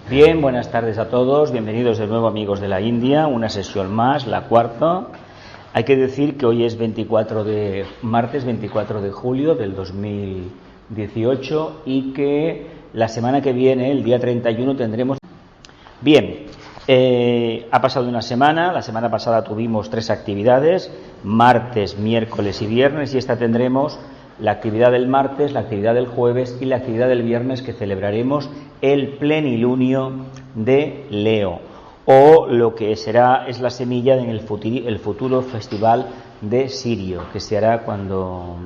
Bien, buenas tardes a todos, bienvenidos de nuevo amigos de la India, una sesión más, la cuarta. Hay que decir que hoy es martes 24 de julio del 2018 y que la semana que viene, el día 31, tendremos... Bien, ha pasado una semana, la semana pasada tuvimos 3 actividades, martes, miércoles y viernes, y esta tendremos la actividad del martes, la actividad del jueves y la actividad del viernes, que celebraremos el plenilunio de Leo, o lo que es la semilla en el futuro festival de Sirio, que se hará cuando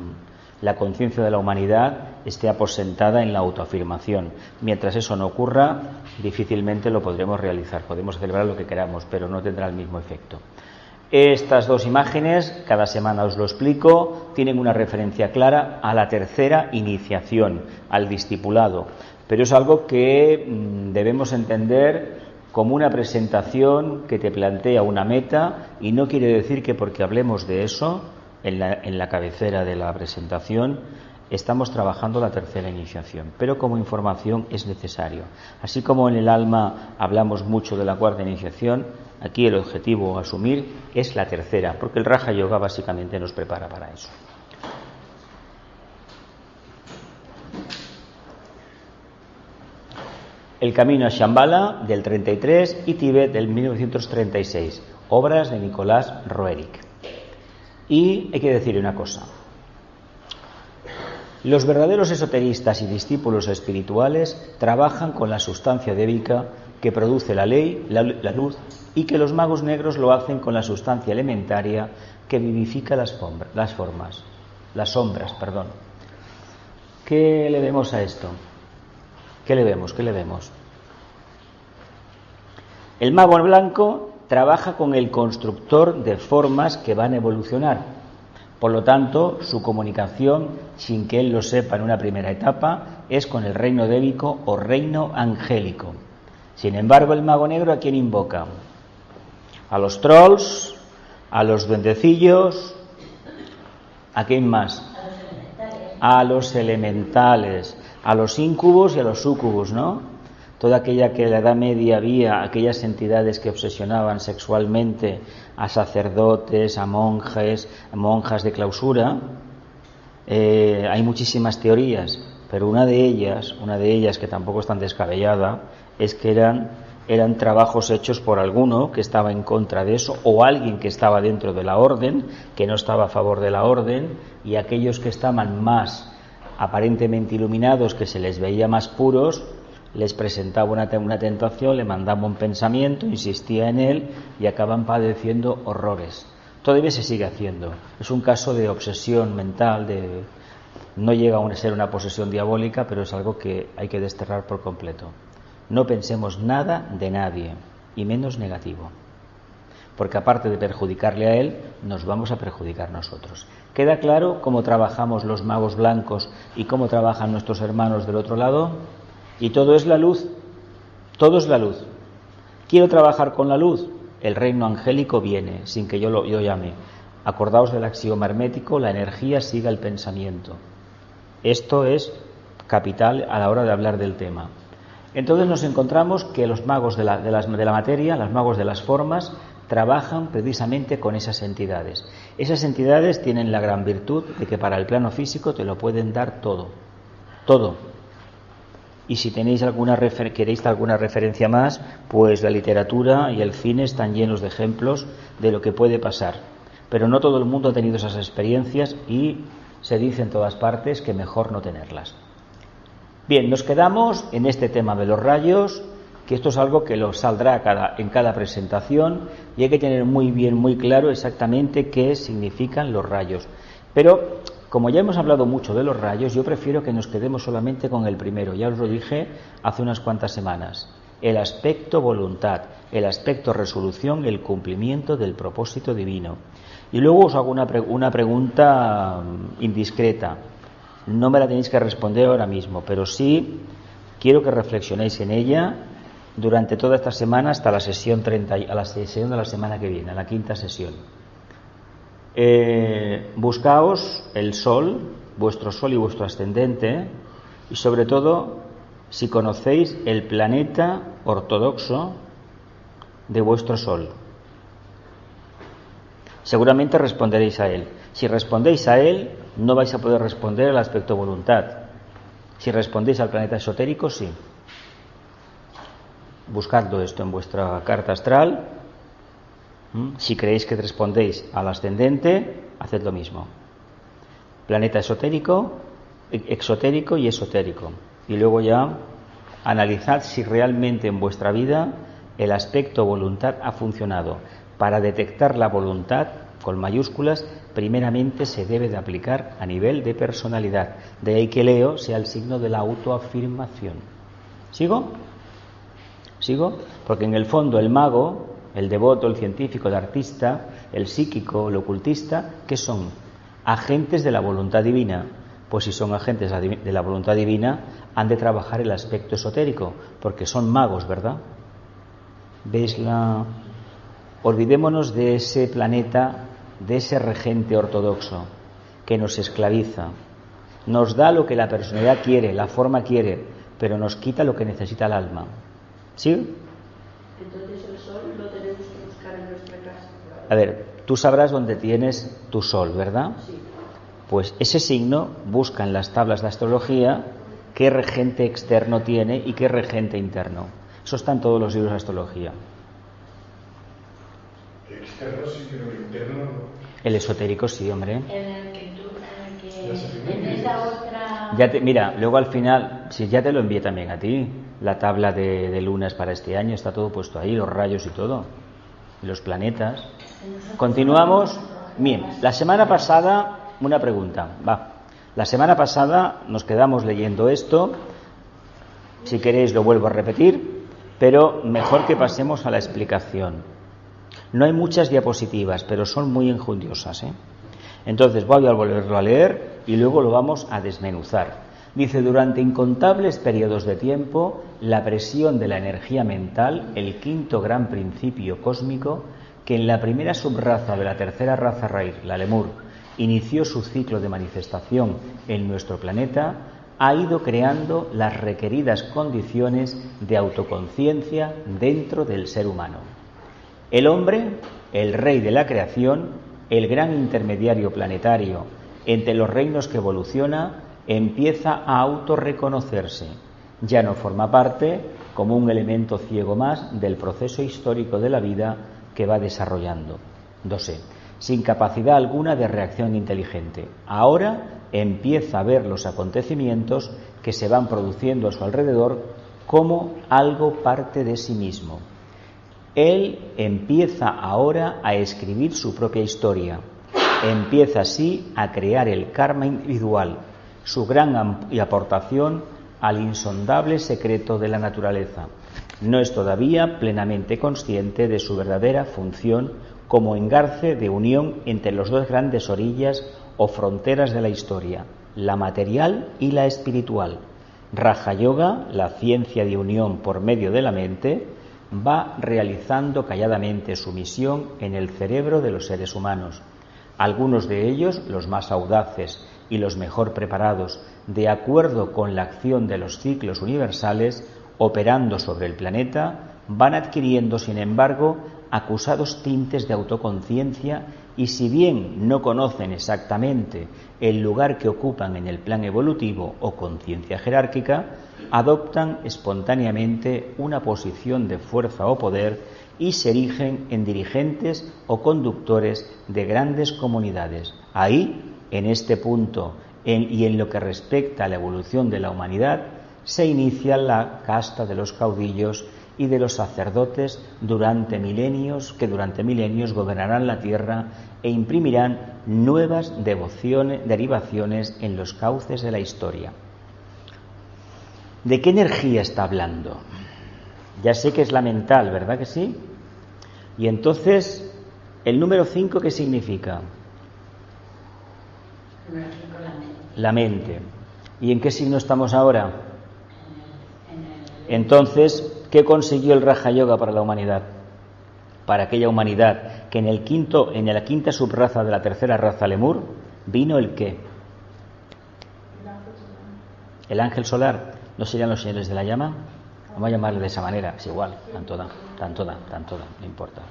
la conciencia de la humanidad esté aposentada en la autoafirmación. Mientras eso no ocurra, difícilmente lo podremos realizar. Podemos celebrar lo que queramos, pero no tendrá el mismo efecto. Estas 2 imágenes, cada semana os lo explico, tienen una referencia clara a la tercera iniciación, al discipulado, pero es algo que debemos entender como una presentación que te plantea una meta, y no quiere decir que porque hablemos de eso en la cabecera de la presentación estamos trabajando la tercera iniciación, pero como información es necesario. Así como en el alma hablamos mucho de la cuarta iniciación, aquí el objetivo a asumir es la tercera, porque el Raja Yoga básicamente nos prepara para eso. El camino a Shambhala del 33 y Tíbet del 1936, obras de Nicolás Roerich. Y hay que decir una cosa: los verdaderos esoteristas y discípulos espirituales trabajan con la sustancia débica que produce la ley, la luz, y que los magos negros lo hacen con la sustancia elementaria que vivifica las sombras. ¿Qué le vemos a esto? ¿Qué le vemos? El mago blanco trabaja con el constructor de formas que van a evolucionar. Por lo tanto, su comunicación, sin que él lo sepa en una primera etapa, es con el reino débico o reino angélico. Sin embargo, el mago negro, ¿a quién invoca? A los trolls, a los duendecillos, ¿a quién más? A los elementales, a los íncubos y a los súcubos, ¿no? Toda aquella que en la Edad Media había, aquellas entidades que obsesionaban sexualmente a sacerdotes, a monjas de clausura. Hay muchísimas teorías, pero una de ellas que tampoco es tan descabellada, es que eran trabajos hechos por alguno que estaba en contra de eso, o alguien que estaba dentro de la orden, que no estaba a favor de la orden, y aquellos que estaban más aparentemente iluminados, que se les veía más puros, les presentaba una tentación, le mandaba un pensamiento, insistía en él y acaban padeciendo horrores. Todavía se sigue haciendo. Es un caso de obsesión mental, no llega a ser una posesión diabólica, pero es algo que hay que desterrar por completo. No pensemos nada de nadie, y menos negativo, porque aparte de perjudicarle a él, nos vamos a perjudicar nosotros. ¿Queda claro cómo trabajamos los magos blancos y cómo trabajan nuestros hermanos del otro lado? Y todo es la luz, todo es la luz. Quiero trabajar con la luz, el reino angélico viene, sin que yo llame. Acordaos del axioma hermético: la energía sigue el pensamiento. Esto es capital a la hora de hablar del tema. Entonces nos encontramos que los magos de la materia, los magos de las formas, trabajan precisamente con esas entidades. Esas entidades tienen la gran virtud de que para el plano físico te lo pueden dar todo. Y si queréis alguna referencia más, pues la literatura y el cine están llenos de ejemplos de lo que puede pasar. Pero no todo el mundo ha tenido esas experiencias y se dice en todas partes que mejor no tenerlas. Bien, nos quedamos en este tema de los rayos, que esto es algo que lo saldrá en cada presentación, y hay que tener muy claro exactamente qué significan los rayos. Pero como ya hemos hablado mucho de los rayos, yo prefiero que nos quedemos solamente con el primero. Ya os lo dije hace unas cuantas semanas: el aspecto voluntad, el aspecto resolución, el cumplimiento del propósito divino. Y luego os hago una pregunta indiscreta. No me la tenéis que responder ahora mismo, pero sí quiero que reflexionéis en ella durante toda esta semana hasta la sesión de la semana que viene, la quinta sesión. Buscaos el sol, vuestro sol y vuestro ascendente, y sobre todo si conocéis el planeta ortodoxo de vuestro Sol. Seguramente responderéis a él. Si respondéis a él, no vais a poder responder al aspecto voluntad. Si respondéis al planeta esotérico, sí. Buscadlo esto en vuestra carta astral. Si creéis que respondéis al ascendente, haced lo mismo. Planeta esotérico, exotérico y esotérico. Y luego ya analizad si realmente en vuestra vida el aspecto voluntad ha funcionado. Para detectar la voluntad, con mayúsculas, primeramente se debe de aplicar a nivel de personalidad. De ahí que Leo sea el signo de la autoafirmación. ¿Sigo? Porque en el fondo el mago, el devoto, el científico, el artista, el psíquico, el ocultista, ¿qué son? Agentes de la voluntad divina. Pues si son agentes de la voluntad divina, han de trabajar el aspecto esotérico, porque son magos, ¿verdad? ¿Veis la...? Olvidémonos de ese planeta, de ese regente ortodoxo que nos esclaviza, nos da lo que la personalidad quiere, la forma quiere, pero nos quita lo que necesita el alma. ¿Sí? Entonces el sol lo tenemos que buscar en nuestra casa. A ver, tú sabrás dónde tienes tu sol, ¿verdad? Sí. Pues ese signo busca en las tablas de astrología qué regente externo tiene y qué regente interno. Eso está en todos los libros de astrología. Externo sí, pero interno no. El esotérico sí, hombre. En esa otra... Mira, luego al final, si ya te lo envié también a ti, la tabla de lunas para este año, está todo puesto ahí, los rayos y todo, y los planetas. Continuamos. Bien, la semana pasada, una pregunta, va. La semana pasada nos quedamos leyendo esto, si queréis lo vuelvo a repetir, pero mejor que pasemos a la explicación. No hay muchas diapositivas, pero son muy enjundiosas, ¿eh? Entonces voy a volverlo a leer y luego lo vamos a desmenuzar. Dice, durante incontables periodos de tiempo, la presión de la energía mental, el quinto gran principio cósmico, que en la primera subraza de la tercera raza raíz, la Lemur, inició su ciclo de manifestación en nuestro planeta, ha ido creando las requeridas condiciones de autoconciencia dentro del ser humano. El hombre, el rey de la creación, el gran intermediario planetario entre los reinos que evoluciona, empieza a autorreconocerse. Ya no forma parte como un elemento ciego más del proceso histórico de la vida que va desarrollando. 2. Sin capacidad alguna de reacción inteligente. Ahora empieza a ver los acontecimientos que se van produciendo a su alrededor como algo parte de sí mismo. Él empieza ahora a escribir su propia historia. Empieza así a crear el karma individual, su gran aportación al insondable secreto de la naturaleza. No es todavía plenamente consciente de su verdadera función como engarce de unión entre las dos grandes orillas o fronteras de la historia, la material y la espiritual. Raja Yoga, la ciencia de unión por medio de la mente, va realizando calladamente su misión en el cerebro de los seres humanos. Algunos de ellos, los más audaces y los mejor preparados, de acuerdo con la acción de los ciclos universales operando sobre el planeta, van adquiriendo, sin embargo, acusados tintes de autoconciencia y, si bien no conocen exactamente el lugar que ocupan en el plan evolutivo o conciencia jerárquica, adoptan espontáneamente una posición de fuerza o poder y se erigen en dirigentes o conductores de grandes comunidades. Ahí, en este punto y en lo que respecta a la evolución de la humanidad, se inicia la casta de los caudillos y de los sacerdotes que durante milenios gobernarán la tierra e imprimirán nuevas derivaciones en los cauces de la historia. ¿De qué energía está hablando? Ya sé que es la mental, ¿verdad que sí? Y entonces, el número 5, ¿qué significa? La mente. ¿Y en qué signo estamos ahora? Entonces, ¿qué consiguió el Raja Yoga para la humanidad? Para aquella humanidad que en la quinta subraza de la tercera raza Lemur vino el ¿qué? El ángel solar. ¿No serían los señores de la llama? Vamos a llamarle de esa manera, es igual, tanto da, no importa.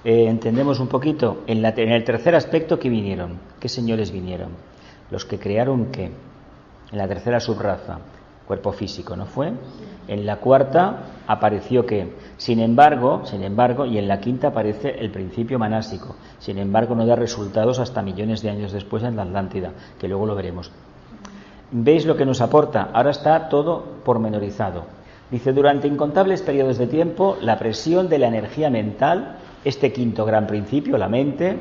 Entendemos un poquito, en el tercer aspecto, ¿qué vinieron? ¿Qué señores vinieron? Los que crearon ¿qué? En la tercera subraza, cuerpo físico, ¿no fue? En la cuarta apareció ¿qué? Sin embargo, y en la quinta aparece el principio manásico. Sin embargo, no da resultados hasta millones de años después en la Atlántida, que luego lo veremos. ¿Veis lo que nos aporta? Ahora está todo pormenorizado. Dice, durante incontables periodos de tiempo, la presión de la energía mental, este quinto gran principio, la mente,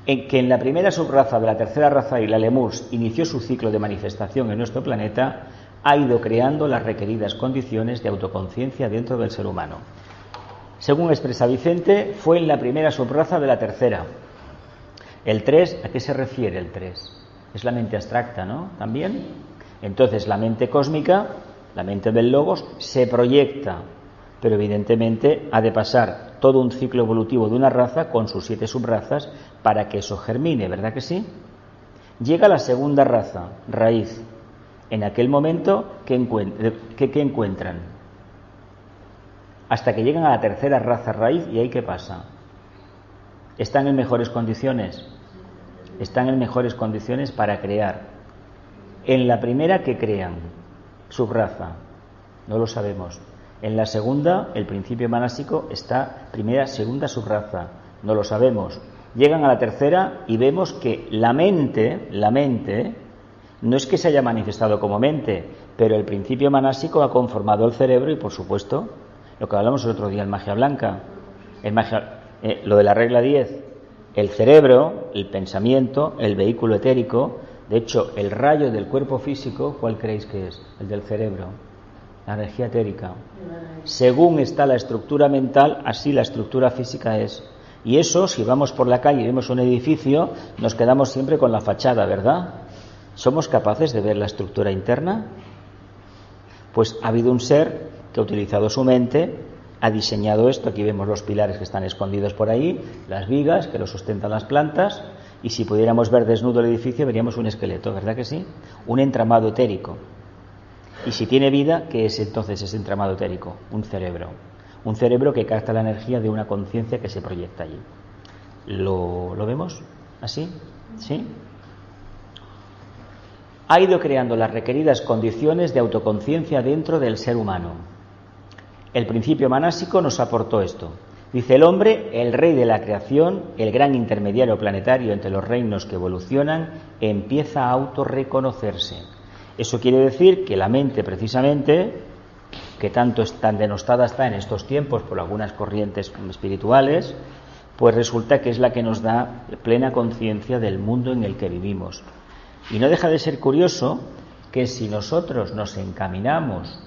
que en la primera subraza de la tercera raza y la Lemurs inició su ciclo de manifestación en nuestro planeta, ha ido creando las requeridas condiciones de autoconciencia dentro del ser humano. Según expresa Vicente, fue en la primera subraza de la tercera. El 3, ¿a qué se refiere el 3? Es la mente abstracta, ¿no? También. Entonces, la mente cósmica, la mente del Logos, se proyecta, pero evidentemente ha de pasar todo un ciclo evolutivo de una raza con sus 7 subrazas para que eso germine, ¿verdad que sí? Llega la segunda raza, raíz. En aquel momento, ¿qué encuentran? Hasta que llegan a la tercera raza, raíz, ¿y ahí qué pasa? ¿Están en mejores condiciones? Están en mejores condiciones para crear. En la primera, ¿qué crean? Subraza. No lo sabemos. En la segunda, el principio manásico está primera, segunda subraza. No lo sabemos. Llegan a la tercera y vemos que la mente, no es que se haya manifestado como mente, pero el principio manásico ha conformado el cerebro y, por supuesto, lo que hablamos el otro día en Magia Blanca, lo de la regla 10, el cerebro, el pensamiento, el vehículo etérico. De hecho, el rayo del cuerpo físico, ¿cuál creéis que es? El del cerebro, la energía etérica. Según está la estructura mental, así la estructura física es. Y eso, si vamos por la calle y vemos un edificio, nos quedamos siempre con la fachada, ¿verdad? ¿Somos capaces de ver la estructura interna? Pues ha habido un ser que ha utilizado su mente, ha diseñado esto. Aquí vemos los pilares que están escondidos por ahí, las vigas que lo sustentan las plantas, y si pudiéramos ver desnudo el edificio veríamos un esqueleto, ¿verdad que sí? Un entramado etérico. Y si tiene vida, ¿qué es entonces ese entramado etérico? Un cerebro que capta la energía de una conciencia que se proyecta allí. ¿Lo vemos así? ¿Sí? Ha ido creando las requeridas condiciones de autoconciencia dentro del ser humano. El principio manásico nos aportó esto. Dice, el hombre, el rey de la creación, el gran intermediario planetario entre los reinos que evolucionan, empieza a autorreconocerse. Eso quiere decir que la mente, precisamente, que tan denostada está en estos tiempos por algunas corrientes espirituales, pues resulta que es la que nos da plena conciencia del mundo en el que vivimos. Y no deja de ser curioso que si nosotros nos encaminamos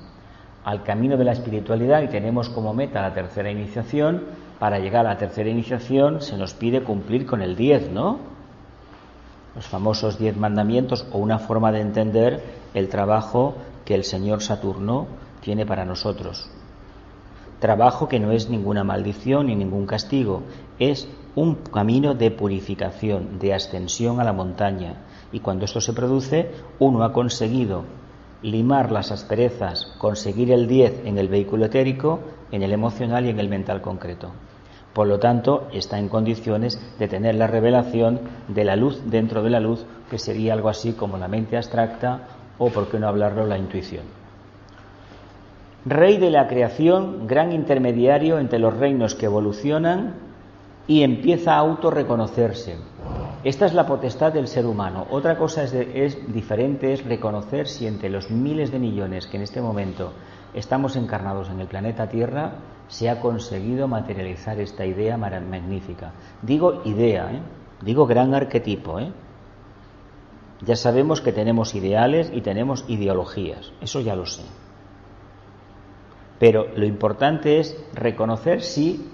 al camino de la espiritualidad y tenemos como meta la tercera iniciación, para llegar a la tercera iniciación se nos pide cumplir con el 10, ¿no? Los famosos 10 mandamientos, o una forma de entender el trabajo que el señor Saturno tiene para nosotros. Trabajo que no es ninguna maldición ni ningún castigo, es un camino de purificación, de ascensión a la montaña. Y cuando esto se produce, uno ha conseguido limar las asperezas, conseguir el 10 en el vehículo etérico, en el emocional y en el mental concreto. Por lo tanto, está en condiciones de tener la revelación de la luz dentro de la luz, que sería algo así como la mente abstracta, o por qué no hablarlo, la intuición. Rey de la creación, gran intermediario entre los reinos que evolucionan, y empieza a autorreconocerse. Esta es la potestad del ser humano. Otra cosa es diferente, es reconocer si entre los miles de millones que en este momento estamos encarnados en el planeta Tierra se ha conseguido materializar esta idea magnífica. Digo idea, digo gran arquetipo. Ya sabemos que tenemos ideales y tenemos ideologías, eso ya lo sé. Pero lo importante es reconocer si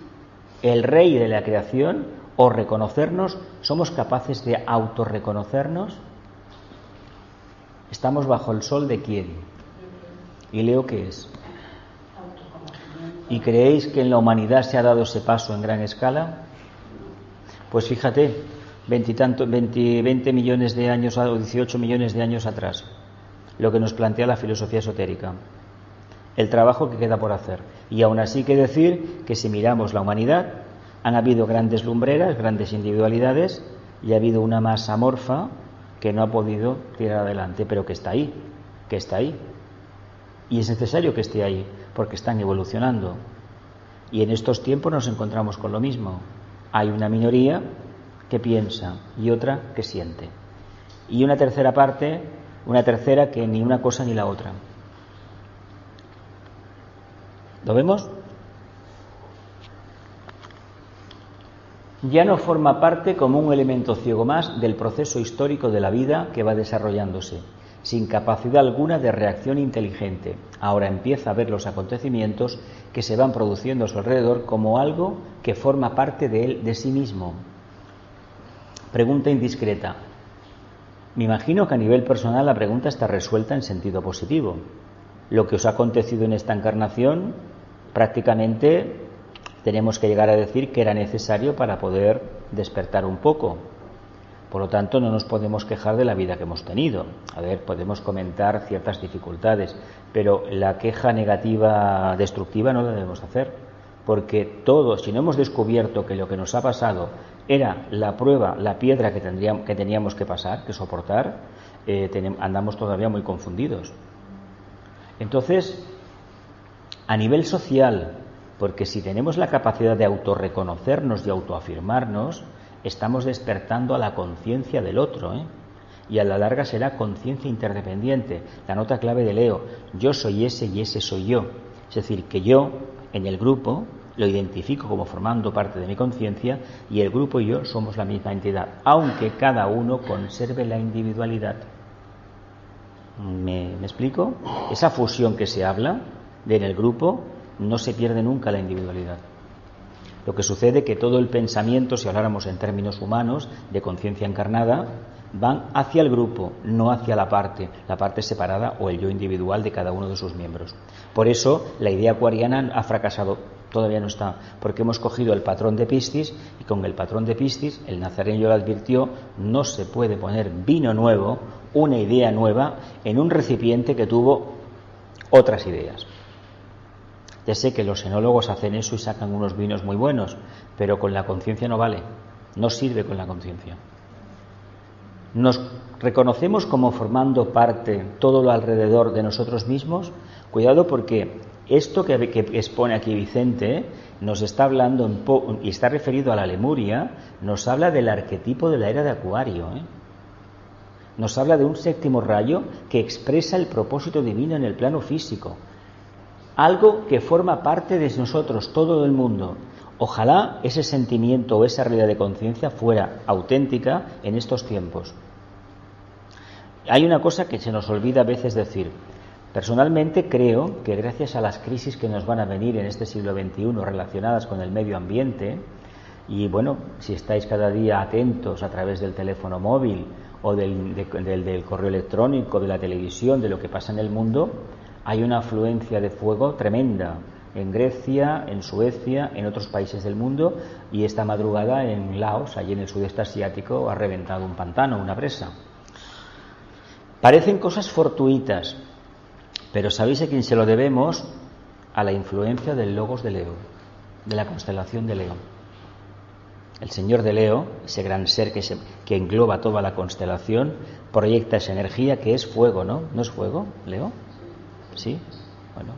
el rey de la creación, o reconocernos, somos capaces de autorreconocernos. Estamos bajo el sol de quién. ¿Y Leo qué es? ¿Y creéis que en la humanidad se ha dado ese paso en gran escala? Pues fíjate, 20 millones de años o 18 millones de años atrás. lo que nos plantea la filosofía esotérica, el trabajo que queda por hacer. Y aún así hay que decir que si miramos la humanidad, han habido grandes lumbreras, grandes individualidades, y ha habido una masa amorfa que no ha podido tirar adelante, pero que está ahí, y es necesario que esté ahí, porque están evolucionando. Y en estos tiempos nos encontramos con lo mismo. Hay una minoría que piensa y otra que siente, y una tercera parte, una tercera que ni una cosa ni la otra. ¿Lo vemos? Ya no forma parte como un elemento ciego más del proceso histórico de la vida que va desarrollándose, sin capacidad alguna de reacción inteligente. Ahora empieza a ver los acontecimientos que se van produciendo a su alrededor como algo que forma parte de él, de sí mismo. Pregunta indiscreta. Me imagino que a nivel personal la pregunta está resuelta en sentido positivo. Lo que os ha acontecido en esta encarnación, prácticamente tenemos que llegar a decir que era necesario para poder despertar un poco. Por lo tanto, no nos podemos quejar de la vida que hemos tenido. A ver, podemos comentar ciertas dificultades, pero la queja negativa, destructiva, no la debemos hacer, porque todo, si no hemos descubierto que lo que nos ha pasado era la prueba, la piedra que teníamos que pasar, que soportar, andamos todavía muy confundidos. Entonces, a nivel social, porque si tenemos la capacidad de autorreconocernos y autoafirmarnos, estamos despertando a la conciencia del otro, y a la larga será conciencia interdependiente. La nota clave de Leo: yo soy ese y ese soy yo. Es decir, que yo en el grupo lo identifico como formando parte de mi conciencia, y el grupo y yo somos la misma entidad, aunque cada uno conserve la individualidad. ¿Me explico? Esa fusión que se habla de en el grupo, no se pierde nunca la individualidad. Lo que sucede es que todo el pensamiento, si habláramos en términos humanos, de conciencia encarnada, van hacia el grupo, no hacia la parte separada o el yo individual de cada uno de sus miembros. Por eso la idea acuariana ha fracasado, todavía no está, porque hemos cogido el patrón de Piscis, y con el patrón de Piscis, el nazareno lo advirtió, no se puede poner vino nuevo, una idea nueva, en un recipiente que tuvo otras ideas. Ya sé que los enólogos hacen eso y sacan unos vinos muy buenos, pero con la conciencia no vale, no sirve con la conciencia. ¿Nos reconocemos como formando parte todo lo alrededor de nosotros mismos? Cuidado, porque esto que expone aquí Vicente nos está hablando, y está referido a la Lemuria, nos habla del arquetipo de la era de Acuario, Nos habla de un séptimo rayo que expresa el propósito divino en el plano físico. Algo que forma parte de nosotros, todo el mundo. Ojalá ese sentimiento o esa realidad de conciencia fuera auténtica en estos tiempos. Hay una cosa que se nos olvida a veces decir. Personalmente creo que gracias a las crisis que nos van a venir en este siglo XXI relacionadas con el medio ambiente, y bueno, si estáis cada día atentos a través del teléfono móvil o del correo electrónico, de la televisión, de lo que pasa en el mundo, hay una afluencia de fuego tremenda en Grecia, en Suecia, en otros países del mundo, y esta madrugada en Laos, allí en el sudeste asiático, ha reventado un pantano, una presa. Parecen cosas fortuitas, pero ¿sabéis a quién se lo debemos? A la influencia del Logos de Leo, de la constelación de Leo. El señor de Leo, ese gran ser que engloba toda la constelación, proyecta esa energía que es fuego, ¿no? ¿No es fuego, Leo? ¿Sí? Bueno.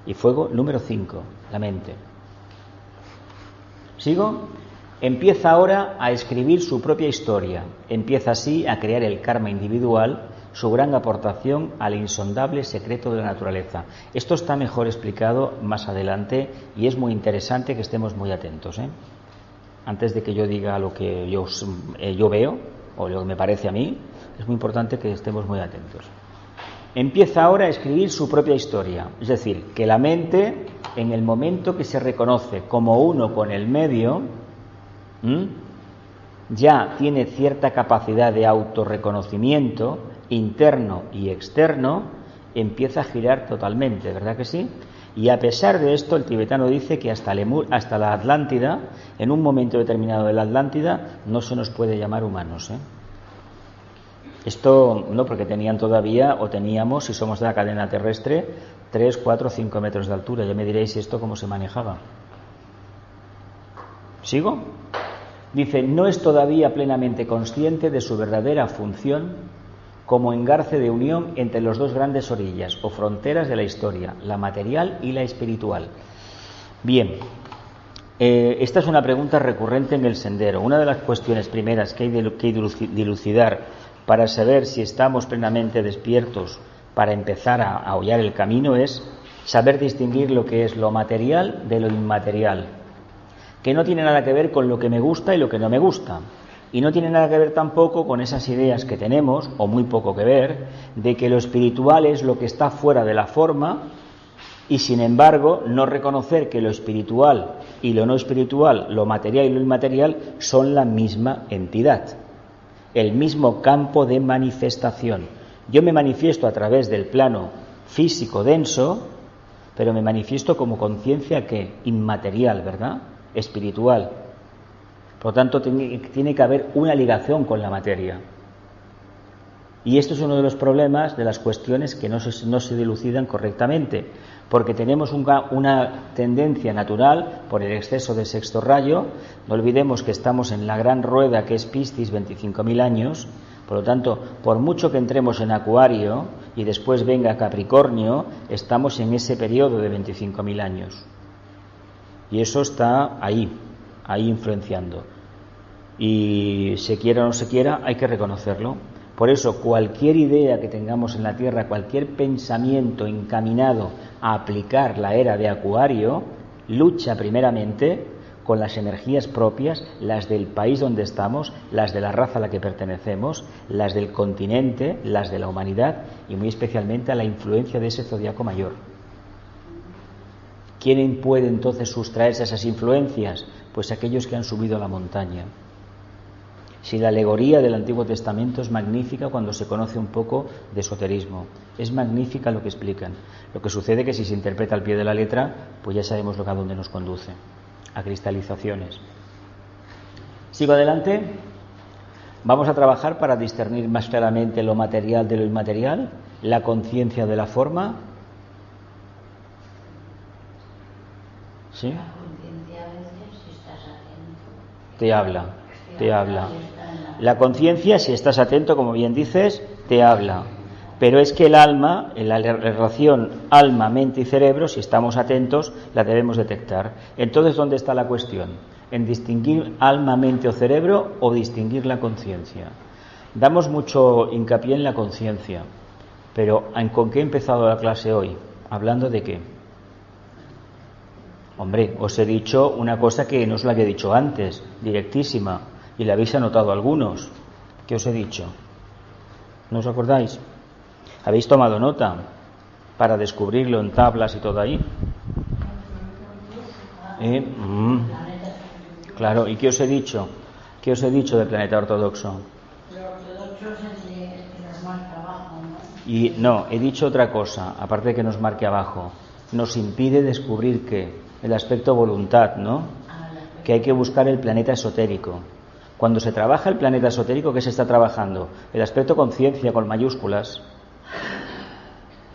Y fuego número 5, la mente. ¿Sigo? Empieza ahora a escribir su propia historia. Empieza así a crear el karma individual, su gran aportación al insondable secreto de la naturaleza. Esto está mejor explicado más adelante y es muy interesante que estemos muy atentos, Antes de que yo diga lo que yo veo o lo que me parece a mí, es muy importante que estemos muy atentos. Empieza ahora a escribir su propia historia, es decir, que la mente, en el momento que se reconoce como uno con el medio, ya tiene cierta capacidad de autorreconocimiento interno y externo, empieza a girar totalmente, ¿verdad que sí? Y a pesar de esto, el tibetano dice que hasta la Atlántida, en un momento determinado de la Atlántida, no se nos puede llamar humanos, Esto no, porque tenían todavía, o teníamos, si somos de la cadena terrestre, 3, 4, 5 metros de altura. Ya me diréis esto cómo se manejaba. ¿Sigo? Dice, no es todavía plenamente consciente de su verdadera función como engarce de unión entre las dos grandes orillas o fronteras de la historia, la material y la espiritual. Bien, esta es una pregunta recurrente en el sendero. Una de las cuestiones primeras que hay que dilucidar para saber si estamos plenamente despiertos para empezar a hollar el camino es saber distinguir lo que es lo material de lo inmaterial, que no tiene nada que ver con lo que me gusta y lo que no me gusta, y no tiene nada que ver tampoco con esas ideas que tenemos, o muy poco que ver, de que lo espiritual es lo que está fuera de la forma, y sin embargo no reconocer que lo espiritual y lo no espiritual, lo material y lo inmaterial son la misma entidad, el mismo campo de manifestación. Yo me manifiesto a través del plano físico denso, pero me manifiesto como conciencia que inmaterial, ¿verdad? Espiritual. Por lo tanto, tiene que haber una ligación con la materia. Y esto es uno de los problemas, de las cuestiones que no se dilucidan correctamente, porque tenemos una tendencia natural por el exceso de sexto rayo. No olvidemos que estamos en la gran rueda que es Piscis, 25.000 años. Por lo tanto, por mucho que entremos en Acuario y después venga Capricornio, estamos en ese periodo de 25.000 años. Y eso está ahí influenciando. Y se quiera o no se quiera, hay que reconocerlo. Por eso, cualquier idea que tengamos en la Tierra, cualquier pensamiento encaminado a aplicar la era de Acuario, lucha primeramente con las energías propias, las del país donde estamos, las de la raza a la que pertenecemos, las del continente, las de la humanidad y muy especialmente a la influencia de ese zodiaco mayor. ¿Quién puede entonces sustraerse a esas influencias? Pues aquellos que han subido a la montaña. Si la alegoría del Antiguo Testamento es magnífica cuando se conoce un poco de esoterismo, es magnífica lo que explican. Lo que sucede que si se interpreta al pie de la letra, pues ya sabemos a dónde nos conduce, a cristalizaciones. Sigo adelante. Vamos a trabajar para discernir más claramente lo material de lo inmaterial, la conciencia de la forma. ¿Sí? La conciencia a veces, si estás atento, te habla. La conciencia, si estás atento, como bien dices, te habla. Pero es que el alma, en la relación alma, mente y cerebro, si estamos atentos, la debemos detectar. Entonces, ¿dónde está la cuestión? ¿En distinguir alma, mente o cerebro o distinguir la conciencia? Damos mucho hincapié en la conciencia, pero ¿con qué he empezado la clase hoy? ¿Hablando de qué? Hombre, os he dicho una cosa que no os la había dicho antes, directísima, y la habéis anotado algunos. ¿Qué os he dicho? ¿No os acordáis? ¿Habéis tomado nota para descubrirlo en tablas y todo ahí? Claro, ¿y qué os he dicho? ¿Qué os he dicho del planeta ortodoxo? el ortodoxo es el que nos marca abajo, ¿no? Y no, he dicho otra cosa, aparte de que nos marque abajo. Nos impide descubrir que el aspecto voluntad, ¿no? Que hay que buscar el planeta esotérico. Cuando se trabaja el planeta esotérico, ¿qué se está trabajando? El aspecto conciencia con mayúsculas.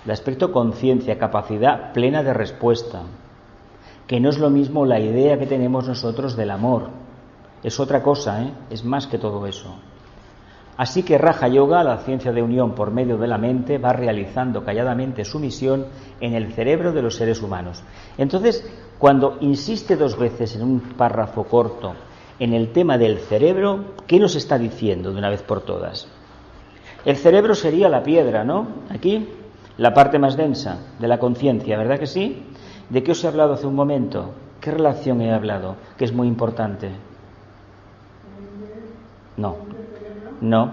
El aspecto conciencia, capacidad plena de respuesta. Que no es lo mismo la idea que tenemos nosotros del amor. Es otra cosa, es más que todo eso. Así que Raja Yoga, la ciencia de unión por medio de la mente, va realizando calladamente su misión en el cerebro de los seres humanos. Entonces, cuando insiste 2 veces en un párrafo corto en el tema del cerebro, ¿qué nos está diciendo de una vez por todas? El cerebro sería la piedra, ¿no? Aquí, la parte más densa de la conciencia, ¿verdad que sí? ¿De qué os he hablado hace un momento? ¿Qué relación he hablado? Que es muy importante. No.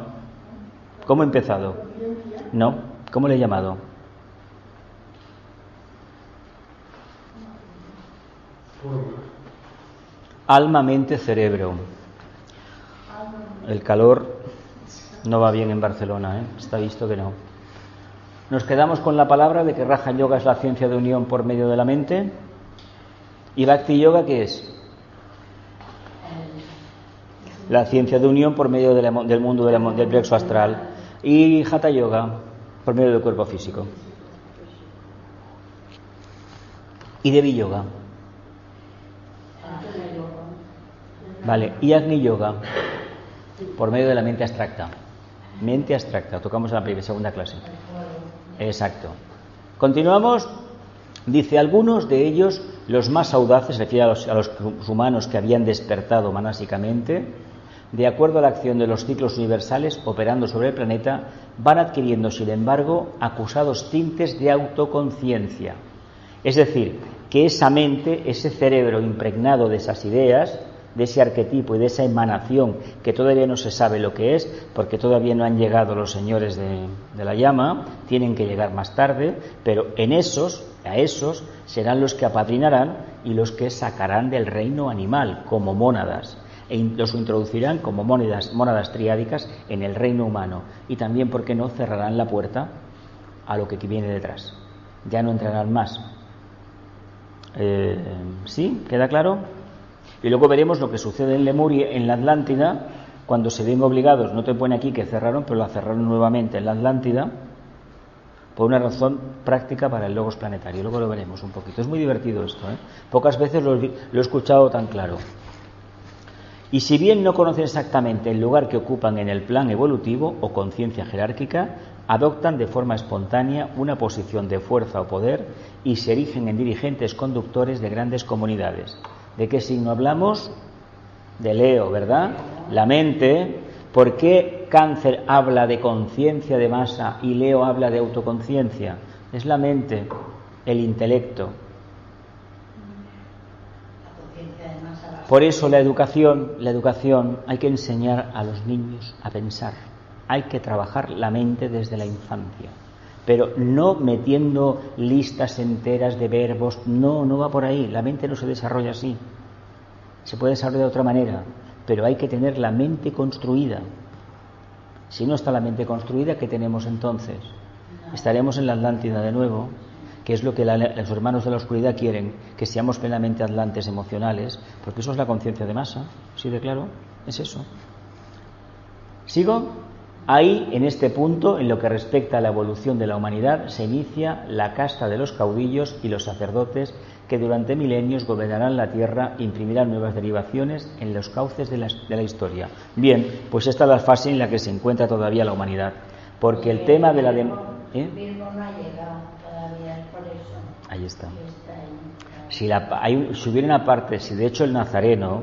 ¿Cómo he empezado? No. ¿Cómo le he llamado? Alma, mente, cerebro. El calor no va bien en Barcelona, está visto que no. Nos quedamos con la palabra de que Raja Yoga es la ciencia de unión por medio de la mente. ¿Y Bhakti Yoga qué es? La ciencia de unión por medio del mundo del plexo astral. Y Hatha Yoga, por medio del cuerpo físico. Y Devi Yoga. Vale, y Agni Yoga, por medio de la mente abstracta. Mente abstracta, tocamos en la segunda clase. Exacto. Continuamos. Dice, algunos de ellos, los más audaces, se refiere a los humanos que habían despertado manásicamente, de acuerdo a la acción de los ciclos universales operando sobre el planeta, van adquiriendo, sin embargo, acusados tintes de autoconciencia. Es decir, que esa mente, ese cerebro impregnado de esas ideas, de ese arquetipo y de esa emanación que todavía no se sabe lo que es, porque todavía no han llegado los señores de la llama, tienen que llegar más tarde, pero a esos serán los que apadrinarán y los que sacarán del reino animal como mónadas, e los introducirán como mónadas triádicas en el reino humano, y también, ¿por qué no?, cerrarán la puerta a lo que viene detrás. Ya no entrarán más. ¿Sí? ¿Queda claro? Y luego veremos lo que sucede en Lemuria, en la Atlántida, cuando se ven obligados, no te pone aquí que cerraron, pero la cerraron nuevamente en la Atlántida, por una razón práctica para el logos planetario. Luego lo veremos un poquito. Es muy divertido esto, ¿eh? Pocas veces lo he escuchado tan claro. Y si bien no conocen exactamente el lugar que ocupan en el plan evolutivo o conciencia jerárquica, adoptan de forma espontánea una posición de fuerza o poder y se erigen en dirigentes conductores de grandes comunidades. ¿De qué signo hablamos? De Leo, ¿verdad? La mente. ¿Por qué Cáncer habla de conciencia de masa y Leo habla de autoconciencia? Es la mente, el intelecto. Por eso la educación hay que enseñar a los niños a pensar. Hay que trabajar la mente desde la infancia. Pero no metiendo listas enteras de verbos, no va por ahí. La mente no se desarrolla así. Se puede desarrollar de otra manera, pero hay que tener la mente construida. Si no está la mente construida, ¿qué tenemos entonces? Estaremos en la Atlántida de nuevo, que es lo que los hermanos de la oscuridad quieren, que seamos plenamente atlantes emocionales, porque eso es la conciencia de masa. ¿Sí de claro? Es eso. ¿Sigo? Ahí, en este punto, en lo que respecta a la evolución de la humanidad, se inicia la casta de los caudillos y los sacerdotes que durante milenios gobernarán la tierra e imprimirán nuevas derivaciones en los cauces de la historia. Bien, pues esta es la fase en la que se encuentra todavía la humanidad, porque el tema de la... Virgo no ha llegado todavía, por eso. Ahí está. Si hubiera una parte, si de hecho el nazareno,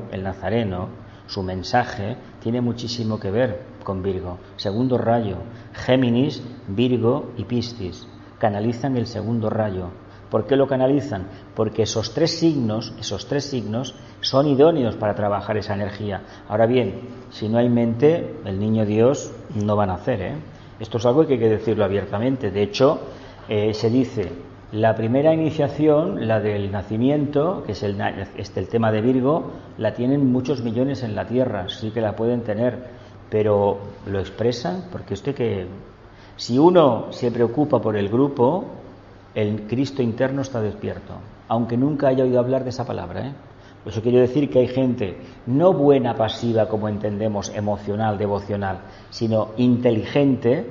su mensaje tiene muchísimo que ver con Virgo. Segundo rayo, Géminis, Virgo y Piscis canalizan el segundo rayo. ¿Por qué lo canalizan? Porque esos tres signos son idóneos para trabajar esa energía. Ahora bien, si no hay mente, el niño Dios no va a nacer, ¿eh? Esto es algo que hay que decirlo abiertamente. De hecho, se dice, la primera iniciación, la del nacimiento, que es el tema de Virgo, la tienen muchos millones en la Tierra, sí que la pueden tener, pero lo expresan, porque si uno se preocupa por el grupo, el Cristo interno está despierto, aunque nunca haya oído hablar de esa palabra, ¿eh? Por eso quiero decir que hay gente no buena, pasiva, como entendemos, emocional, devocional, sino inteligente,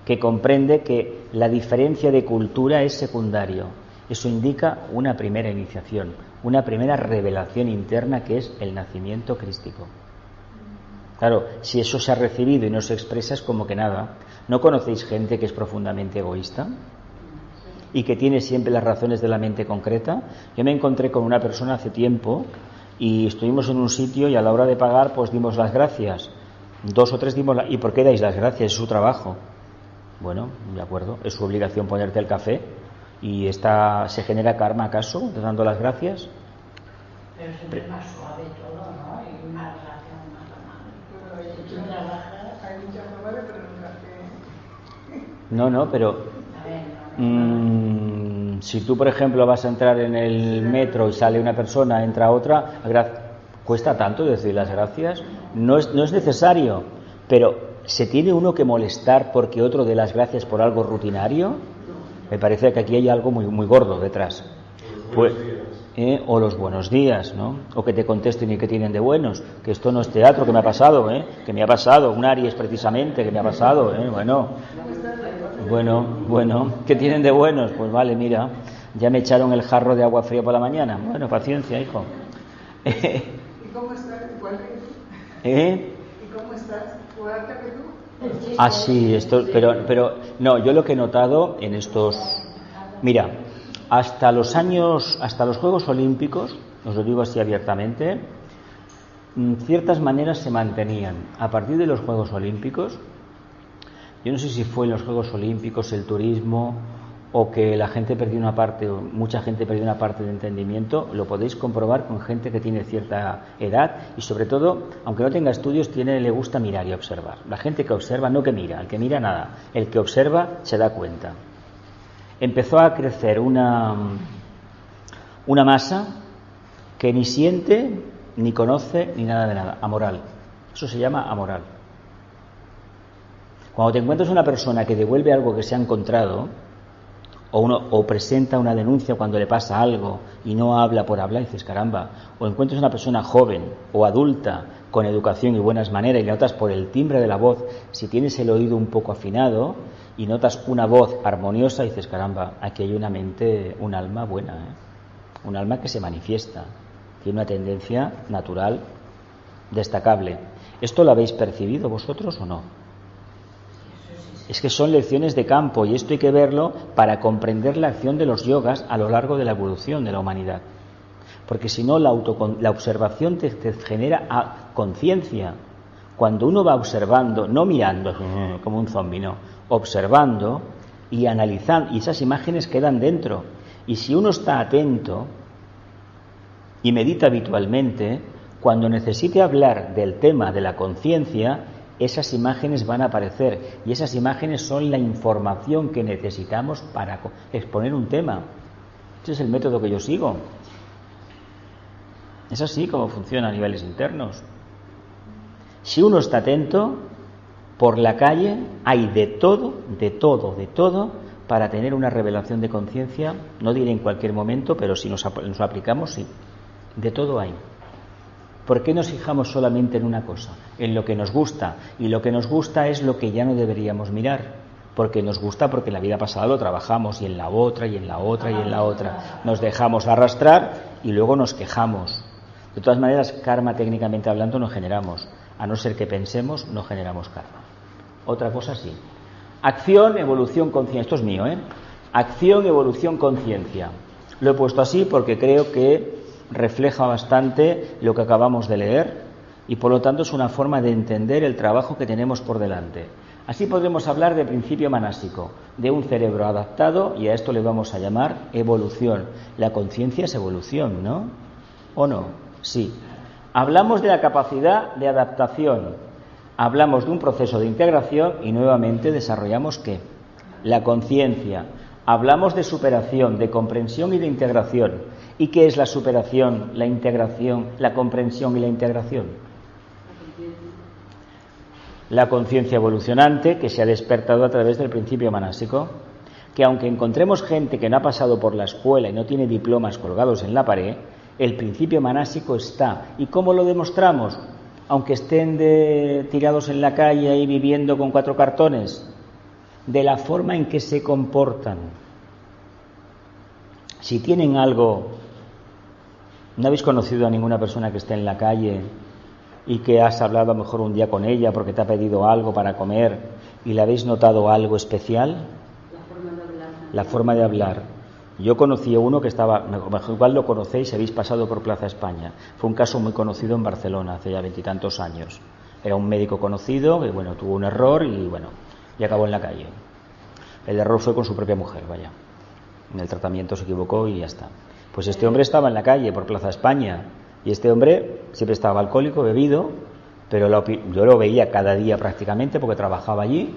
que comprende que la diferencia de cultura es secundario. Eso indica una primera iniciación, una primera revelación interna, que es el nacimiento crístico. Claro, si eso se ha recibido y no se expresa, es como que nada. ¿No conocéis gente que es profundamente egoísta y que tiene siempre las razones de la mente concreta? Yo me encontré con una persona hace tiempo y estuvimos en un sitio y a la hora de pagar pues dimos las gracias. 2 o 3 dimos ¿Y por qué dais las gracias? Es su trabajo. Bueno, de acuerdo, es su obligación ponerte el café y ¿se genera karma acaso dando las gracias? Pero siempre es más suave todo, ¿no? Y más relación más amable. Si tú trabajas... Hay mucha suave, pero no café. No, pero... si tú, por ejemplo, vas a entrar en el metro y sale una persona, entra otra, cuesta tanto decir las gracias. No es necesario, pero ¿se tiene uno que molestar porque otro dé las gracias por algo rutinario? Me parece que aquí hay algo muy, muy gordo detrás. Pues, O los buenos días, ¿no? O que te contesten y que tienen de buenos, que esto no es teatro, que me ha pasado, que me ha pasado, un Aries precisamente, que me ha pasado, bueno, ¿qué tienen de buenos? Pues vale, mira, ya me echaron el jarro de agua fría por la mañana. Bueno, paciencia, hijo. ¿Y cómo estás? ¿Igual que tú? ¿Y cómo estás? ¿Igual que tú? Ah, sí, esto, pero no, yo lo que he notado en estos, mira, hasta los Juegos Olímpicos, os lo digo así abiertamente, ciertas maneras se mantenían. A partir de los Juegos Olímpicos, yo no sé si fue en los Juegos Olímpicos el turismo o que la gente perdió una parte, o mucha gente perdió una parte de entendimiento, lo podéis comprobar con gente que tiene cierta edad y sobre todo, aunque no tenga estudios, le gusta mirar y observar. La gente que observa, no que mira, el que mira nada, el que observa se da cuenta. Empezó a crecer una masa que ni siente, ni conoce, ni nada de nada, amoral. Eso se llama amoral. Cuando te encuentras una persona que devuelve algo que se ha encontrado, o presenta una denuncia cuando le pasa algo y no habla por hablar, y dices, caramba, o encuentras una persona joven o adulta con educación y buenas maneras y notas por el timbre de la voz, si tienes el oído un poco afinado y notas una voz armoniosa, y dices, caramba, aquí hay una mente, un alma buena, un alma que se manifiesta, tiene una tendencia natural destacable. ¿Esto lo habéis percibido vosotros o no? Es que son lecciones de campo y esto hay que verlo para comprender la acción de los yogas a lo largo de la evolución de la humanidad. Porque si no, la observación te genera conciencia. Cuando uno va observando, no mirando como un zombi, no, observando y analizando, y esas imágenes quedan dentro. Y si uno está atento y medita habitualmente, cuando necesite hablar del tema de la conciencia, esas imágenes van a aparecer y esas imágenes son la información que necesitamos para exponer un tema. Ese es el método que yo sigo. Es así como funciona a niveles internos. Si uno está atento, por la calle hay de todo para tener una revelación de conciencia, no diré en cualquier momento, pero si nos aplicamos, sí. De todo hay. ¿Por qué nos fijamos solamente en una cosa? En lo que nos gusta. Y lo que nos gusta es lo que ya no deberíamos mirar. Porque nos gusta, porque en la vida pasada lo trabajamos, y en la otra, y en la otra, y en la otra. Nos dejamos arrastrar y luego nos quejamos. De todas maneras, karma técnicamente hablando no generamos. A no ser que pensemos, no generamos karma. Otra cosa sí. Acción, evolución, conciencia. Esto es mío, Acción, evolución, conciencia. Lo he puesto así porque creo que refleja bastante lo que acabamos de leer y por lo tanto es una forma de entender el trabajo que tenemos por delante. Así podremos hablar de principio manásico, de un cerebro adaptado, y a esto le vamos a llamar evolución. La conciencia es evolución, ¿no? ¿O no? Sí. Hablamos de la capacidad de adaptación, hablamos de un proceso de integración y nuevamente desarrollamos ¿qué? La conciencia. Hablamos de superación, de comprensión y de integración. ¿Y qué es la superación, la integración, la comprensión y la integración? La conciencia evolucionante que se ha despertado a través del principio manásico, que aunque encontremos gente que no ha pasado por la escuela y no tiene diplomas colgados en la pared, el principio manásico está. ¿Y cómo lo demostramos? Aunque estén tirados en la calle ahí viviendo con 4 cartones, de la forma en que se comportan. Si tienen algo, ¿no habéis conocido a ninguna persona que esté en la calle y que has hablado a lo mejor un día con ella porque te ha pedido algo para comer y le habéis notado algo especial? La forma de hablar. Yo conocí a uno que estaba, igual lo conocéis, habéis pasado por Plaza España. Fue un caso muy conocido en Barcelona hace ya 20 y tantos años. Era un médico conocido que, tuvo un error y acabó en la calle. El error fue con su propia mujer, vaya. En el tratamiento se equivocó y ya está. Pues este hombre estaba en la calle por Plaza España y este hombre siempre estaba alcohólico, bebido, pero yo lo veía cada día prácticamente porque trabajaba allí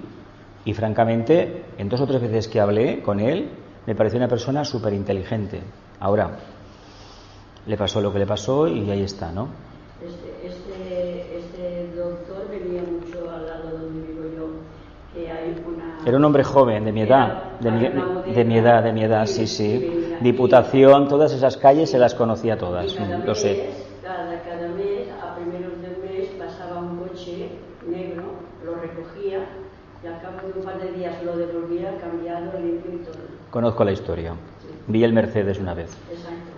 y francamente en 2 o 3 veces que hablé con él me pareció una persona súper inteligente. Ahora, le pasó lo que le pasó y ahí está, ¿no? Este doctor venía mucho al lado donde vivo yo, hay una... Era un hombre joven, de mi edad, de mi edad, sí, sí. Diputación, todas esas calles se las conocía todas, lo sé. Cada mes, a primeros del mes, pasaba un coche negro, lo recogía y al cabo de un par de días lo devolvía cambiado, limpio y todo. Conozco la historia. Sí. Vi el Mercedes una vez. Exacto.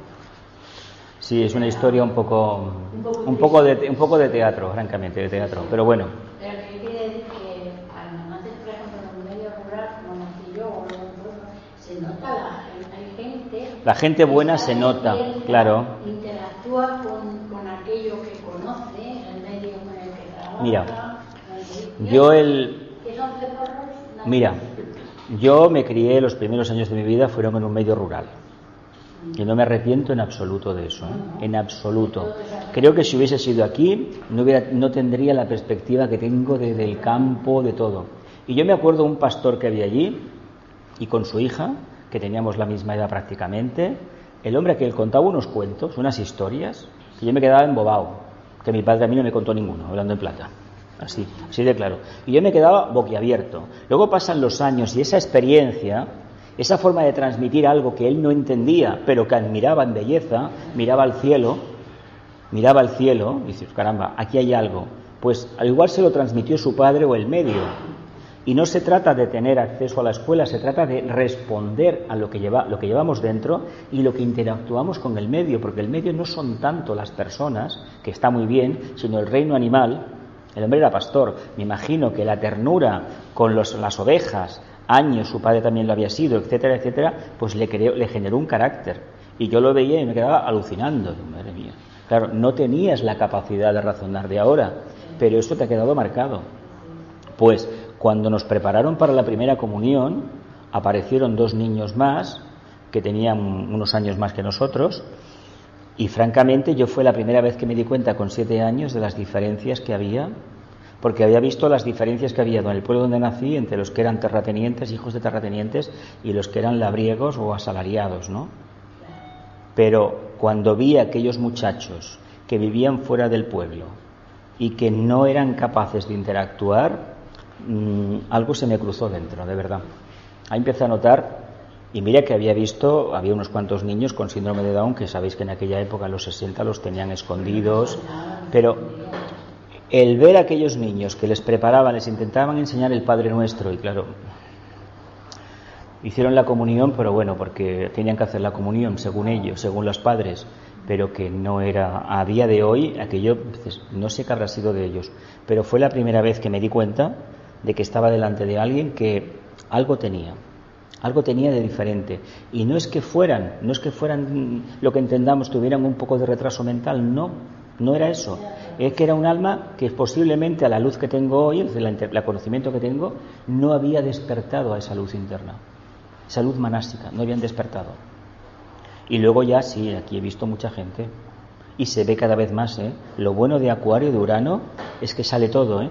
Sí, es una historia un poco de teatro, francamente, de teatro, pero bueno. Pero ¿qué quiere decir que antes, por ejemplo, en el medio rural, como nací yo, o en un pueblo, se nota hay gente... La gente buena se nota, claro. Interactúa con aquello que conoce, el medio con el que trabaja. Mira, yo me crié, los primeros años de mi vida fueron en un medio rural. Y no me arrepiento en absoluto de eso, ¿eh? En absoluto. Creo que si hubiese sido aquí, no tendría la perspectiva que tengo del campo, de todo. Y yo me acuerdo de un pastor que había allí, y con su hija, que teníamos la misma edad prácticamente, el hombre que él contaba unos cuentos, unas historias, que yo me quedaba embobado, que mi padre a mí no me contó ninguno, hablando en plata. Así de claro. Y yo me quedaba boquiabierto. Luego pasan los años y esa experiencia, esa forma de transmitir algo que él no entendía, pero que admiraba en belleza, miraba al cielo, y dices, caramba, aquí hay algo. Pues al igual se lo transmitió su padre o el medio. Y no se trata de tener acceso a la escuela, se trata de responder a lo que llevamos dentro y lo que interactuamos con el medio, porque el medio no son tanto las personas, que está muy bien, sino el reino animal. El hombre era pastor. Me imagino que la ternura con las ovejas, años, su padre también lo había sido, etcétera, etcétera, pues le generó un carácter. Y yo lo veía y me quedaba alucinando. Madre mía. Claro, no tenías la capacidad de razonar de ahora, pero esto te ha quedado marcado. Pues cuando nos prepararon para la primera comunión, aparecieron 2 niños más, que tenían unos años más que nosotros, y francamente yo fue la primera vez que me di cuenta con 7 años de las diferencias que había, porque había visto las diferencias que había en el pueblo donde nací entre los que eran terratenientes, hijos de terratenientes, y los que eran labriegos o asalariados, ¿no? Pero cuando vi a aquellos muchachos que vivían fuera del pueblo y que no eran capaces de interactuar, algo se me cruzó dentro, de verdad. Ahí empecé a notar. Y mira que había unos cuantos niños con síndrome de Down, que sabéis que en aquella época, en los 60, los tenían escondidos, pero el ver a aquellos niños que les preparaban, les intentaban enseñar el Padre Nuestro, y claro, hicieron la comunión, pero bueno, porque tenían que hacer la comunión según ellos, según los padres, pero que no era, a día de hoy, aquello, no sé qué habrá sido de ellos, pero fue la primera vez que me di cuenta de que estaba delante de alguien que algo tenía de diferente, y no es que fueran lo que entendamos, tuvieran un poco de retraso mental, no era eso, es que era un alma que posiblemente a la luz que tengo hoy, el conocimiento que tengo, no había despertado a esa luz interna, esa luz monástica, no habían despertado. Y luego ya sí, aquí he visto mucha gente, y se ve cada vez más, lo bueno de Acuario, de Urano, es que sale todo,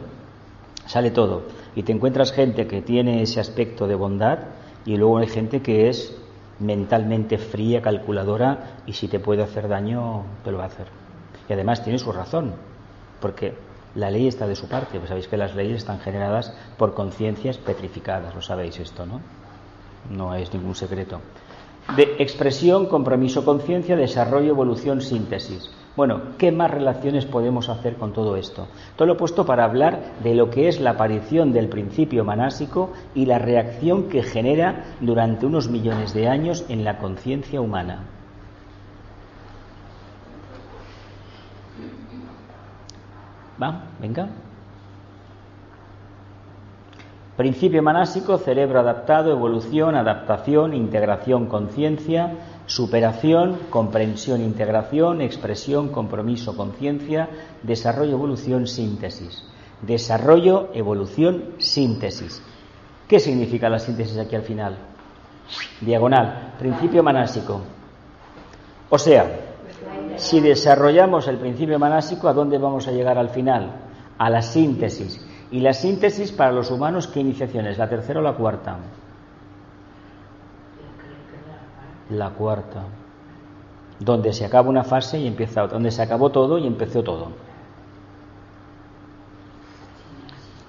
sale todo, y te encuentras gente que tiene ese aspecto de bondad, y luego hay gente que es mentalmente fría, calculadora, y si te puede hacer daño, te lo va a hacer. Y además tiene su razón, porque la ley está de su parte. Pues sabéis que las leyes están generadas por conciencias petrificadas, lo sabéis esto, ¿no? No es ningún secreto. De expresión, compromiso, conciencia, desarrollo, evolución, síntesis. Bueno, ¿qué más relaciones podemos hacer con todo esto? Todo lo he puesto para hablar de lo que es la aparición del principio manásico y la reacción que genera durante unos millones de años en la conciencia humana. ¿Va? Venga. Principio manásico, cerebro adaptado, evolución, adaptación, integración, conciencia, superación, comprensión, integración, expresión, compromiso, conciencia, desarrollo, evolución, síntesis. Desarrollo, evolución, síntesis. ¿Qué significa la síntesis aquí al final? Diagonal, principio manásico. O sea, si desarrollamos el principio manásico, ¿a dónde vamos a llegar al final? A la síntesis. Y la síntesis para los humanos, ¿qué iniciación es? ¿La tercera o la cuarta? La cuarta. Donde se acaba una fase y empieza otra. Donde se acabó todo y empezó todo.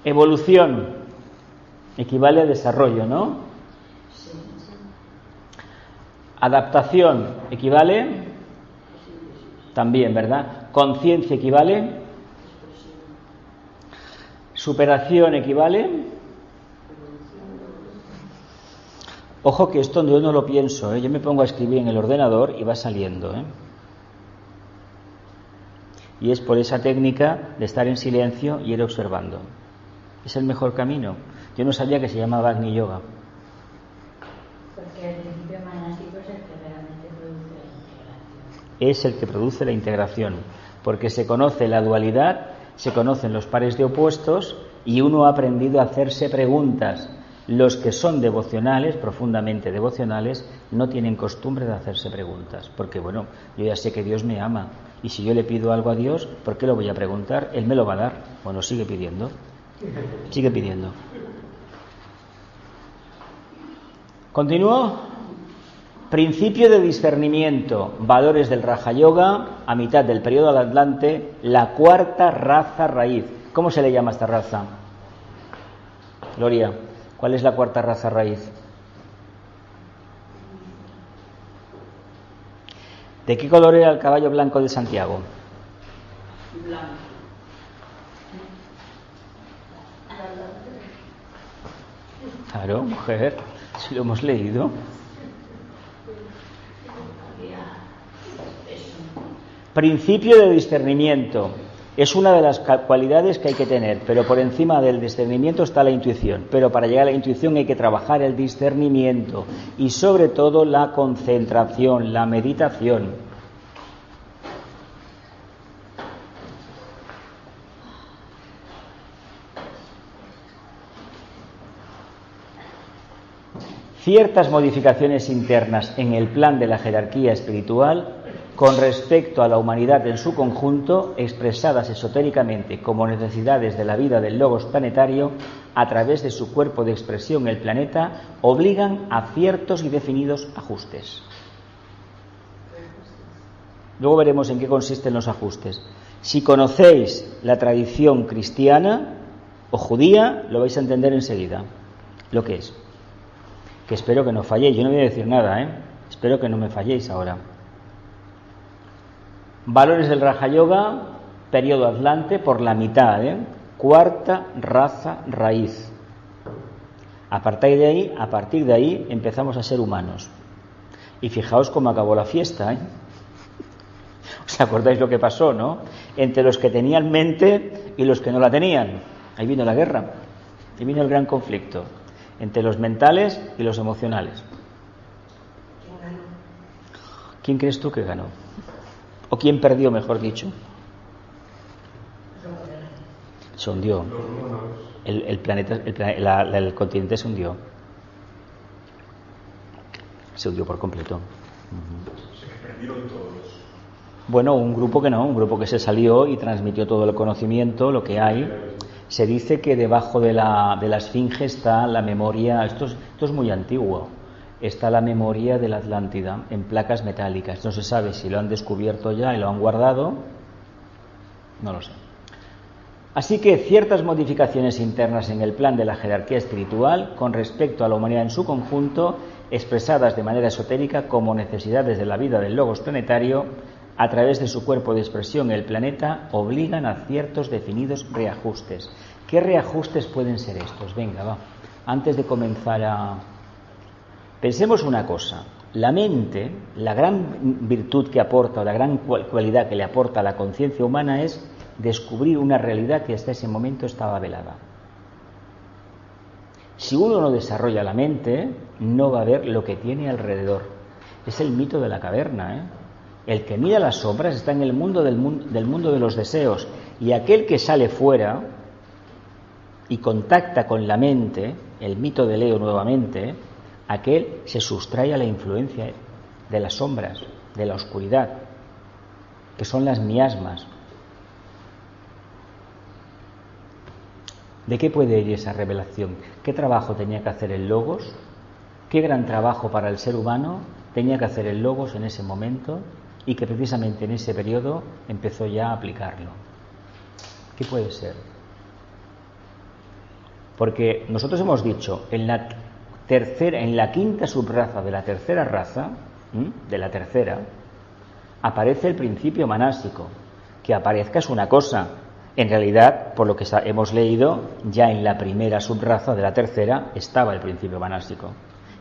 Evolución. Equivale a desarrollo, ¿no? Sí. Adaptación equivale también, ¿verdad? Conciencia equivale. Superación equivale. Ojo que esto yo no lo pienso, ¿eh? Yo me pongo a escribir en el ordenador y va saliendo, ¿eh? Y es por esa técnica de estar en silencio y ir observando. Es el mejor camino. Yo no sabía que se llamaba Agni Yoga. Porque el principio manásico es el que realmente produce la integración. Es el que produce la integración, porque se conoce la dualidad, se conocen los pares de opuestos y uno ha aprendido a hacerse preguntas. Los que son devocionales, profundamente devocionales, no tienen costumbre de hacerse preguntas, porque bueno, yo ya sé que Dios me ama y si yo le pido algo a Dios, ¿por qué lo voy a preguntar? Él me lo va a dar. Bueno, sigue pidiendo. Sigue pidiendo. Continúo. Principio de discernimiento, valores del Raja Yoga, a mitad del periodo del Atlante, la cuarta raza raíz. ¿Cómo se le llama a esta raza? Gloria, ¿cuál es la cuarta raza raíz? ¿De qué color era el caballo blanco de Santiago? Blanco. Claro, mujer, si lo hemos leído. Principio de discernimiento. Es una de las cualidades que hay que tener, pero por encima del discernimiento está la intuición. Pero para llegar a la intuición hay que trabajar el discernimiento y sobre todo la concentración, la meditación. Ciertas modificaciones internas en el plan de la jerarquía espiritual con respecto a la humanidad en su conjunto, expresadas esotéricamente como necesidades de la vida del logos planetario a través de su cuerpo de expresión, el planeta, obligan a ciertos y definidos ajustes. Luego veremos en qué consisten los ajustes. Si conocéis la tradición cristiana o judía, lo vais a entender enseguida lo que es. Que espero que no falléis. Yo no voy a decir nada, ¿eh? Espero que no me falléis ahora. Valores del Raja Yoga, periodo Atlante, por la mitad, ¿eh? Cuarta raza raíz. A partir de ahí empezamos a ser humanos. Y fijaos cómo acabó la fiesta, ¿eh? ¿Os acordáis lo que pasó, no? Entre los que tenían mente y los que no la tenían. Ahí vino la guerra. Ahí vino el gran conflicto. Entre los mentales y los emocionales. ¿Quién crees tú que ganó? ¿O quién perdió, mejor dicho? Se hundió. El planeta, el continente se hundió. Se hundió por completo. Se perdieron todos. Bueno, un grupo que no, un grupo que se salió y transmitió todo el conocimiento, lo que hay. Se dice que debajo de la esfinge está la memoria, esto es muy antiguo, está la memoria de la Atlántida en placas metálicas. No se sabe si lo han descubierto ya y lo han guardado, no lo sé. Así que ciertas modificaciones internas en el plan de la jerarquía espiritual con respecto a la humanidad en su conjunto, expresadas de manera esotérica como necesidades de la vida del logos planetario, a través de su cuerpo de expresión, el planeta, obligan a ciertos definidos reajustes. ¿Qué reajustes pueden ser estos? Venga, va. Antes de comenzar a... Pensemos una cosa. La mente, la gran virtud que aporta, o la gran cualidad que le aporta a la conciencia humana es descubrir una realidad que hasta ese momento estaba velada. Si uno no desarrolla la mente, no va a ver lo que tiene alrededor. Es el mito de la caverna, ¿eh? El que mira las sombras está en el mundo del mundo de los deseos, y aquel que sale fuera y contacta con la mente, el mito de Leo nuevamente, aquel se sustrae a la influencia de las sombras, de la oscuridad, que son las miasmas. ¿De qué puede ir esa revelación? ¿Qué trabajo tenía que hacer el Logos? ¿Qué gran trabajo para el ser humano tenía que hacer el Logos en ese momento? Y que precisamente en ese periodo empezó ya a aplicarlo. ¿Qué puede ser? Porque nosotros hemos dicho, en la quinta subraza de la tercera raza, aparece el principio manásico. Que aparezca es una cosa. En realidad, por lo que hemos leído, ya en la primera subraza de la tercera estaba el principio manásico.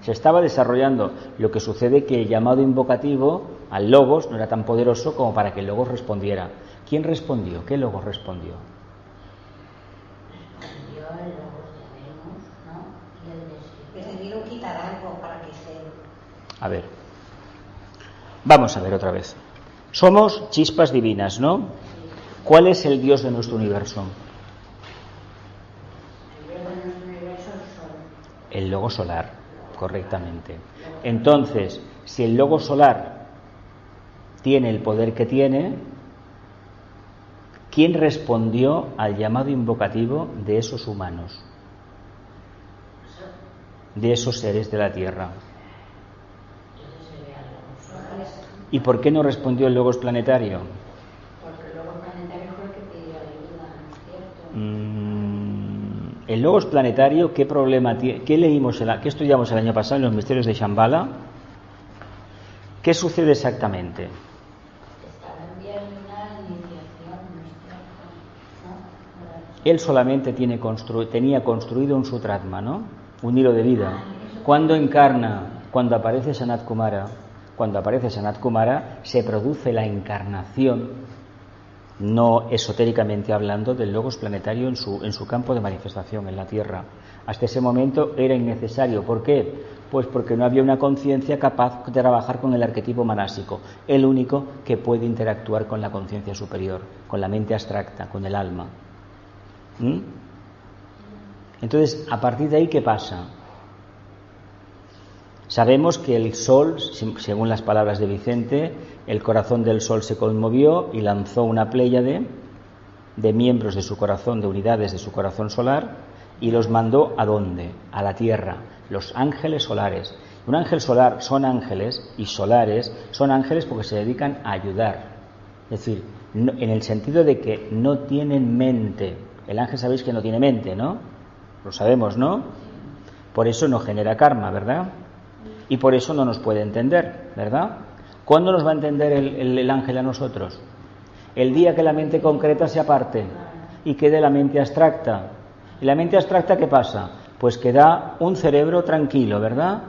Se estaba desarrollando. Lo que sucede que el llamado invocativo al Logos no era tan poderoso como para que el Logos respondiera. ¿Quién respondió? ¿Qué Logos respondió? Respondió el Logos de Venus, ¿no? Y el Que debieron quitar algo para que se... A ver. Vamos a ver otra vez. Somos chispas divinas, ¿no? ¿Cuál es el Dios de nuestro universo? El Dios de nuestro universo es el Sol. El Logos solar, correctamente. Entonces, si el Logos solar tiene el poder que tiene, ¿quién respondió al llamado invocativo de esos humanos? De esos seres de la Tierra. ¿Y por qué no respondió el Logos planetario? Porque el Logos planetario fue el que pidió ayuda, ¿no es cierto? El Logos planetario, ¿qué problema tiene? ¿Qué estudiamos el año pasado en los misterios de Shambhala? ¿Qué sucede exactamente? Estaba enviando una iniciación, ¿no es cierto? ¿No? Él solamente tenía construido un sutratma, ¿no? Un hilo de vida. ¿Cuándo encarna? Cuando aparece Sanat Kumara. Cuando aparece Sanat Kumara se produce la encarnación, no esotéricamente hablando, del Logos planetario en su campo de manifestación en la Tierra. Hasta ese momento era innecesario. ¿Por qué? Pues porque no había una conciencia capaz de trabajar con el arquetipo manásico, el único que puede interactuar con la conciencia superior, con la mente abstracta, con el alma. Entonces, a partir de ahí, ¿qué pasa? Sabemos que el Sol, según las palabras de Vicente, el corazón del Sol se conmovió y lanzó una pléyade de miembros de su corazón, de unidades de su corazón solar, y los mandó ¿a dónde? A la Tierra, los ángeles solares. Un ángel solar son ángeles, y solares son ángeles porque se dedican a ayudar. Es decir, en el sentido de que no tienen mente. El ángel sabéis que no tiene mente, ¿no? Lo sabemos, ¿no? Por eso no genera karma, ¿verdad? Y por eso no nos puede entender, ¿verdad? ¿Cuándo nos va a entender el ángel a nosotros? El día que la mente concreta se aparte y quede la mente abstracta. ¿Y la mente abstracta qué pasa? Pues que da un cerebro tranquilo, ¿verdad?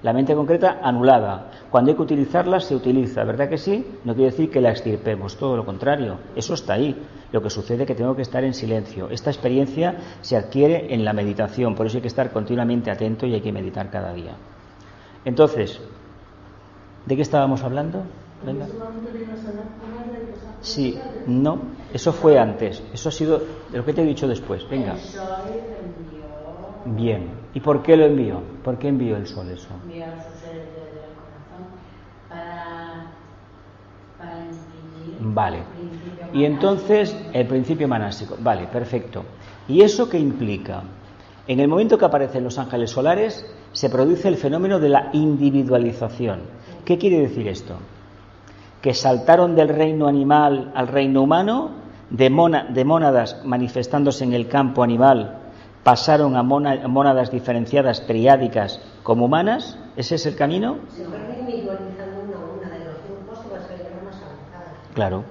La mente concreta anulada. Cuando hay que utilizarla, se utiliza, ¿verdad que sí? No quiere decir que la extirpemos, todo lo contrario. Eso está ahí. Lo que sucede es que tengo que estar en silencio. Esta experiencia se adquiere en la meditación, por eso hay que estar continuamente atento y hay que meditar cada día. Entonces, ¿de qué estábamos hablando? Venga. Sí, no, eso fue antes. Eso ha sido de lo que te he dicho después. Venga. El Sol envió. Bien. ¿Y por qué lo envió? ¿Por qué envió el Sol eso? Envió a sus seres del corazón para imprimir. Vale. El principio Y entonces el principio manásico. Vale, perfecto. ¿Y eso qué implica? En el momento que aparecen los ángeles solares, se produce el fenómeno de la individualización. ¿Qué quiere decir esto? Que saltaron del reino animal al reino humano, de mónadas manifestándose en el campo animal, pasaron a mónadas diferenciadas, triádicas, como humanas. ¿Ese es el camino? Se fueron individualizando una de los grupos que va a ser las más avanzadas. Claro.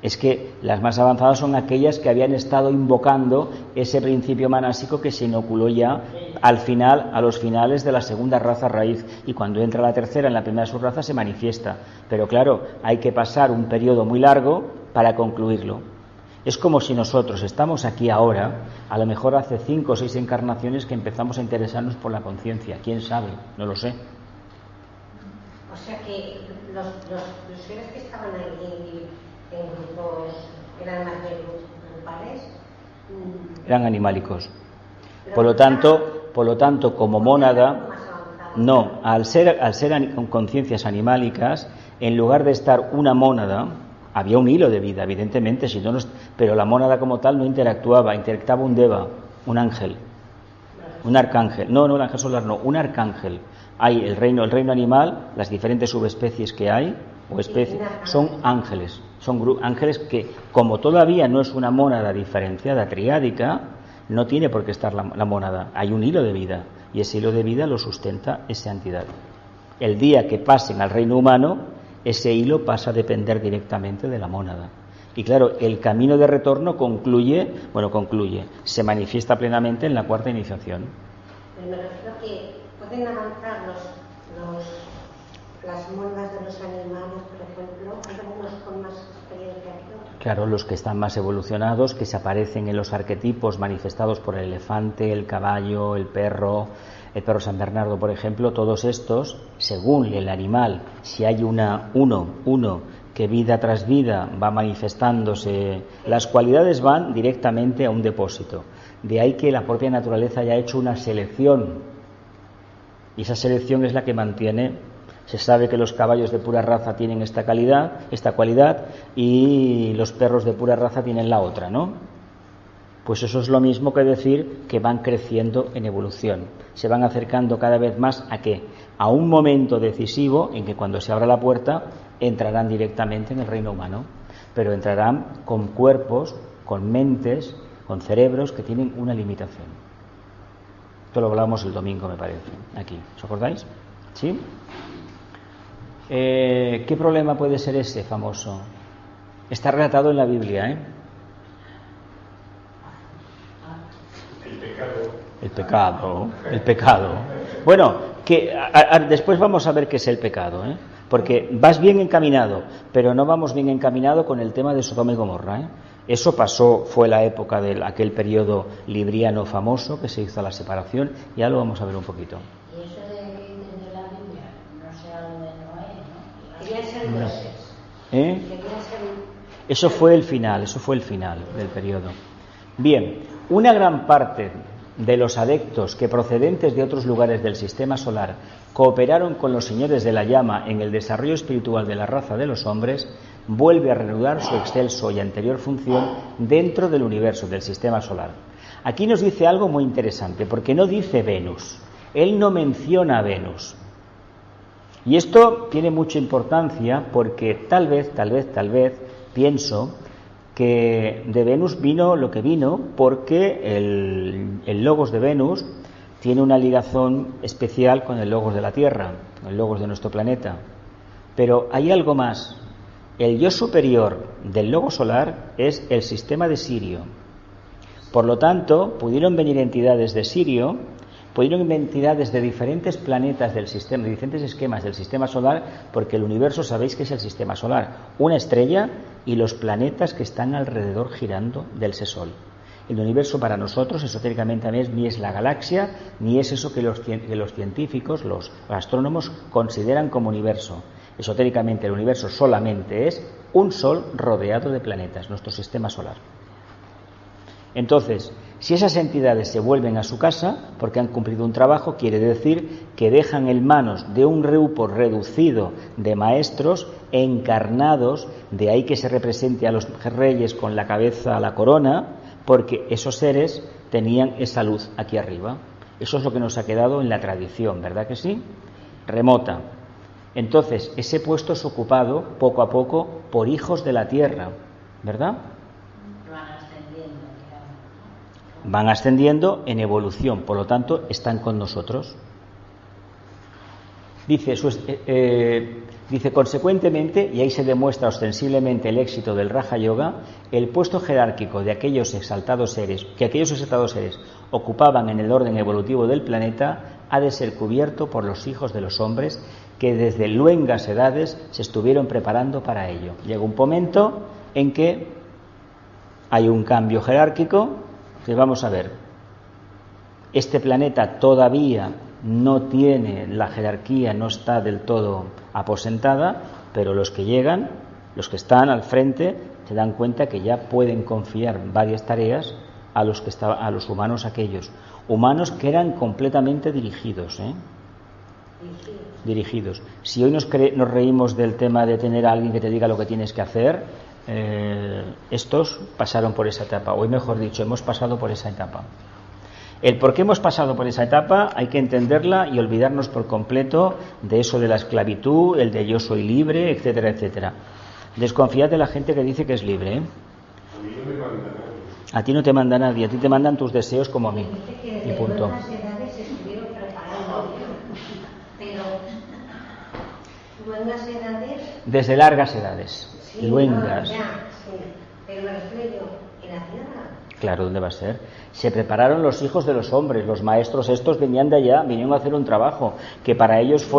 Es que las más avanzadas son aquellas que habían estado invocando ese principio manásico que se inoculó ya a los finales de la segunda raza raíz, y cuando entra la tercera en la primera subraza se manifiesta. Pero claro, hay que pasar un periodo muy largo para concluirlo. Es como si nosotros estamos aquí ahora, a lo mejor hace 5 o 6 encarnaciones que empezamos a interesarnos por la conciencia. ¿Quién sabe? No lo sé. O sea que los seres que estaban ahí en grupos eran más bien grupales. Eran animálicos. Por lo tanto, como mónada, no, al ser con conciencias animálicas, en lugar de estar una mónada, había un hilo de vida, evidentemente, pero la mónada como tal no interactuaba un deva, un ángel, un arcángel. No, el ángel solar no, un arcángel. Hay el reino animal, las diferentes subespecies que hay, o especies, son ángeles. Son ángeles que, como todavía no es una mónada diferenciada triádica, no tiene por qué estar la mónada. Hay un hilo de vida y ese hilo de vida lo sustenta esa entidad. El día que pasen al reino humano, ese hilo pasa a depender directamente de la mónada. Y claro, el camino de retorno concluye, se manifiesta plenamente en la cuarta iniciación. Me refiero a que pueden avanzar las mónadas de los animales, por ejemplo, hay algunos con más experiencia que otros. Claro, los que están más evolucionados, que se aparecen en los arquetipos manifestados por el elefante, el caballo, el perro San Bernardo, por ejemplo, todos estos, según el animal, si hay uno que vida tras vida va manifestándose, las cualidades van directamente a un depósito. De ahí que la propia naturaleza haya hecho una selección, y esa selección es la que mantiene. Se sabe que los caballos de pura raza tienen esta cualidad, y los perros de pura raza tienen la otra, ¿no? Pues eso es lo mismo que decir que van creciendo en evolución. Se van acercando cada vez más ¿a qué? A un momento decisivo en que cuando se abra la puerta entrarán directamente en el reino humano, pero entrarán con cuerpos, con mentes, con cerebros que tienen una limitación. Esto lo hablábamos el domingo, me parece, aquí. ¿Os acordáis? ¿Sí? ¿Qué problema puede ser ese famoso? Está relatado en la Biblia, ¿eh? El pecado. Bueno, después vamos a ver qué es el pecado, ¿eh? Porque vas bien encaminado, pero no vamos bien encaminado con el tema de Sodoma y Gomorra, ¿eh? Eso pasó, fue la época de aquel periodo libriano famoso que se hizo la separación, y ya lo vamos a ver un poquito. Y eso de la Biblia, no sea lo de Noé, ¿no? Querían ser dioses. Eso fue el final del periodo. Bien, una gran parte de los adeptos que procedentes de otros lugares del sistema solar cooperaron con los señores de la llama en el desarrollo espiritual de la raza de los hombres, vuelve a reanudar su excelso y anterior función dentro del universo del sistema solar. Aquí nos dice algo muy interesante, porque no dice Venus, él no menciona a Venus. Y esto tiene mucha importancia porque tal vez, pienso que de Venus vino lo que vino porque el logos de Venus tiene una ligación especial con el logos de la Tierra, el logos de nuestro planeta. Pero hay algo más. El yo superior del logo solar es el sistema de Sirio. Por lo tanto, pudieron venir entidades de Sirio, pudieron venir entidades de diferentes planetas del sistema, de diferentes esquemas del sistema solar, porque el universo sabéis que es el sistema solar, una estrella y los planetas que están alrededor girando del Sol. El universo para nosotros, esotéricamente, ni es la galaxia, ni es eso que los científicos, los astrónomos, consideran como universo. Esotéricamente, el universo solamente es un sol rodeado de planetas, nuestro sistema solar. Entonces, si esas entidades se vuelven a su casa porque han cumplido un trabajo, quiere decir que dejan en manos de un grupo reducido de maestros encarnados, de ahí que se represente a los reyes con la cabeza a la corona, porque esos seres tenían esa luz aquí arriba. Eso es lo que nos ha quedado en la tradición, ¿verdad que sí? Remota. Entonces, ese puesto es ocupado poco a poco por hijos de la tierra, ¿verdad? Van ascendiendo en evolución, por lo tanto, están con nosotros. Dice consecuentemente, y ahí se demuestra ostensiblemente el éxito del Raja Yoga, el puesto jerárquico de aquellos exaltados seres ocupaban en el orden evolutivo del planeta ha de ser cubierto por los hijos de los hombres que desde luengas edades se estuvieron preparando para ello. Llega un momento en que hay un cambio jerárquico. Entonces vamos a ver, este planeta todavía no tiene la jerarquía, no está del todo aposentada, pero los que llegan, los que están al frente, se dan cuenta que ya pueden confiar varias tareas a los humanos aquellos, humanos que eran completamente dirigidos, dirigidos. Si hoy nos reímos del tema de tener a alguien que te diga lo que tienes que hacer, estos pasaron por esa etapa, o mejor dicho, hemos pasado por esa etapa. El por qué hemos pasado por esa etapa hay que entenderla y olvidarnos por completo de eso de la esclavitud, el de yo soy libre, etcétera, etcétera. Desconfiad de la gente que dice que es libre, ¿eh? A ti no te manda nadie, a ti te mandan tus deseos como a mí. Dice que Y desde punto. buenas edades se estuvieron preparando, pero buenas edades... Desde largas edades. Sí, Luengas. no, ya, sí, pero me refiero yo, en la tierra. Claro, ¿dónde va a ser? Se prepararon los hijos de los hombres, los maestros estos venían de allá, vinieron a hacer un trabajo que para ellos fue